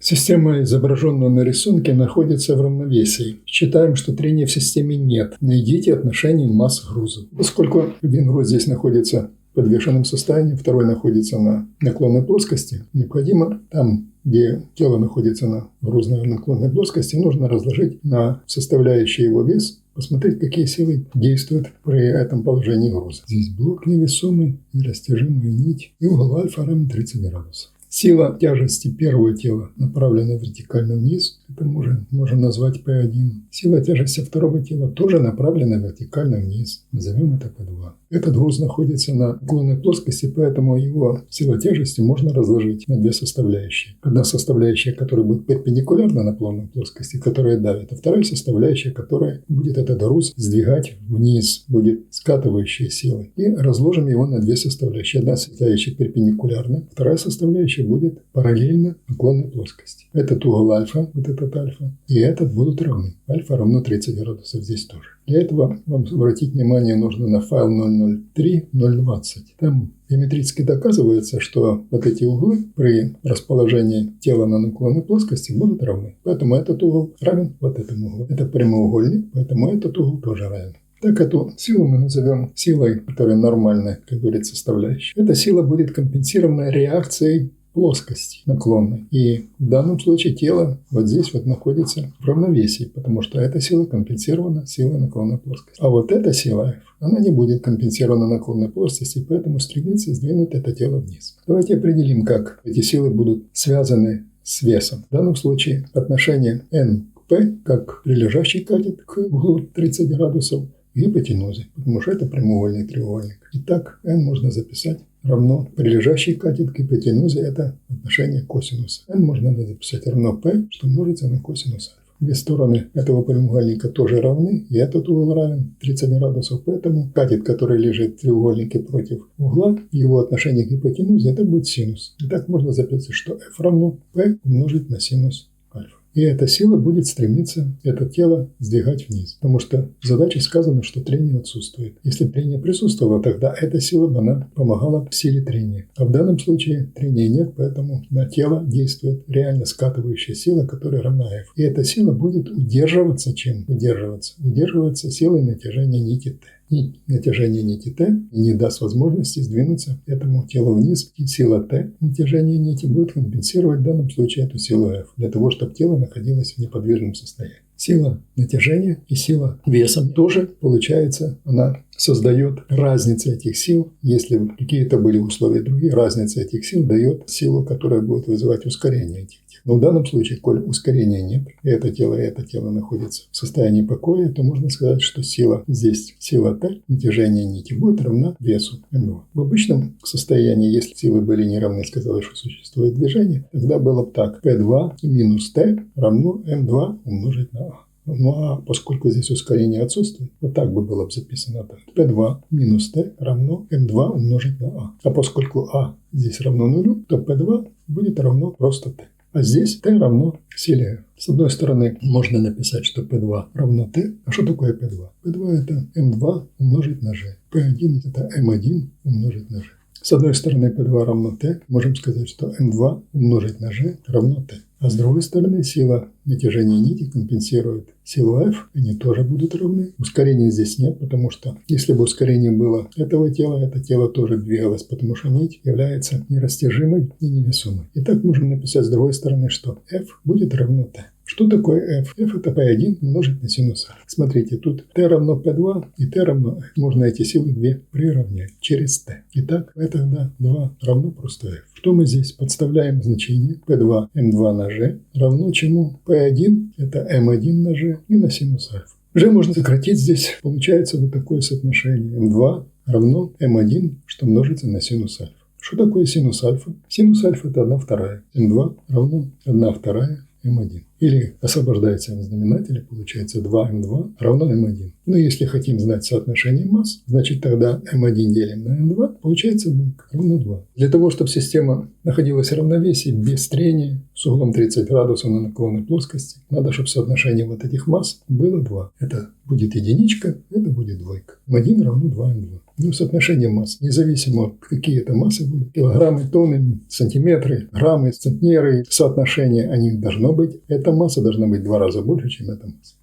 Система, изображенная на рисунке, находится в равновесии. Считаем, что трения в системе нет. Найдите отношение масс к грузу. Поскольку один груз здесь находится в подвешенном состоянии, второй находится на наклонной плоскости, необходимо там, где тело находится на грузной наклонной плоскости, нужно разложить на составляющие его вес, посмотреть, какие силы действуют при этом положении груза. Здесь блок невесомый, нерастяжимая нить и угол альфа равен 30 градусов. Сила тяжести первого тела направлена вертикально вниз, это можем назвать P1. Сила тяжести второго тела тоже направлена вертикально вниз, назовем это P2. Этот груз находится на наклонной плоскости, поэтому его сила тяжести можно разложить на две составляющие. Одна составляющая, которая будет перпендикулярна наклонной плоскости, которая давит, а вторая составляющая, которая будет этот груз сдвигать вниз, будет скатывающая силой. И разложим его на две составляющие. Одна составляющая перпендикулярна, вторая составляющая будет параллельно наклонной плоскости. Этот угол альфа, вот этот альфа, и этот будут равны. Альфа равно 30 градусов здесь тоже. Для этого вам обратить внимание нужно на файл 003-020. Там геометрически доказывается, что вот эти углы при расположении тела на наклонной плоскости будут равны. Поэтому этот угол равен вот этому углу. Это прямоугольник, поэтому этот угол тоже равен. Так, эту силу мы назовем силой, которая нормальная, как говорится, составляющая. Эта сила будет компенсирована реакцией плоскости наклонной. И в данном случае тело вот здесь вот находится в равновесии, потому что эта сила компенсирована силой наклонной плоскости. А вот эта сила F, она не будет компенсирована наклонной плоскости, поэтому стремится сдвинуть это тело вниз. Давайте определим, как эти силы будут связаны с весом. В данном случае отношение N к P, как прилежащий катет к углу 30 градусов, в гипотенузе, потому что это прямоугольный треугольник. Итак, n можно записать равно прилежащий катет к гипотенузе, это отношение косинуса. n можно записать равно p, что множится на косинус альфа. Две стороны этого прямоугольника тоже равны, и этот угол равен 30 градусов, поэтому катет, который лежит в треугольнике против угла, его отношение к гипотенузе, это будет синус. Итак, можно записать, что f равно p умножить на синус альфа. И эта сила будет стремиться это тело сдвигать вниз. Потому что в задаче сказано, что трение отсутствует. Если трение присутствовало, тогда эта сила бы она помогала силе трения. А в данном случае трения нет, поэтому на тело действует реально скатывающая сила, которая равна F. И эта сила будет удерживаться чем? Удерживаться силой натяжения нити Т. Натяжение нити Т не даст возможности сдвинуться этому телу вниз. И сила Т, натяжение нити, будет компенсировать в данном случае эту силу F, для того, чтобы тело находилось в неподвижном состоянии. Сила натяжения и сила веса тоже, получается, она создает разницу этих сил. Если какие-то были условия другие, разница этих сил дает силу, которая будет вызывать ускорение этих тел. Но в данном случае, коль ускорения нет, и это тело находится в состоянии покоя, то можно сказать, что сила здесь, сила Т, натяжение нити, будет равна весу М2. В обычном состоянии, если силы были не равны, сказали, что существует движение, тогда было бы так. P2 минус Т равно М2 умножить на А. Ну а поскольку здесь ускорение отсутствует, вот так бы было бы записано так. P2 минус Т равно М2 умножить на А. А поскольку А здесь равно нулю, то P2 будет равно просто Т. А здесь Т равно силе. С одной стороны, можно написать, что P2 равно Т. А что такое P2? P2 это М2 умножить на G. P1 это М1 умножить на G. С одной стороны, P2 равно Т. Можем сказать, что М2 умножить на G равно Т. А с другой стороны, сила натяжения нити компенсирует силу F. Они тоже будут равны. Ускорения здесь нет, потому что если бы ускорение было этого тела, это тело тоже двигалось, потому что нить является нерастяжимой и невесомой. Итак, можем написать с другой стороны, что F будет равно T. Что такое F? F это P1 умножить на синус альфа. Смотрите, тут T равно P2 и T равно F. Можно эти силы две приравнять через T. Итак, это 2 равно просто F. Что мы здесь подставляем значение? P2 M2 на G равно чему? P1 это M1 на G и на синус альфа. G можно сократить здесь. Получается вот такое соотношение. M2 равно M1, что множится на синус альфа. Что такое синус альфа? Синус альфа это 1/2. M2 равно 1/2 M1. Или освобождается в знаменателе, получается 2m2 равно m1. Но если хотим знать соотношение масс, значит тогда m1 делим на m2, получается двойка, равно 2. Для того, чтобы система находилась в равновесии, без трения, с углом 30 градусов на наклонной плоскости, надо, чтобы соотношение вот этих масс было 2. Это будет единичка, это будет двойка. m1 равно 2m2. Ну, соотношение масс, независимо от какие это массы будут, килограммы, тонны, сантиметры, граммы, центнеры, соотношение, они должно быть, эта масса должна быть в 2 раза больше, чем эта масса.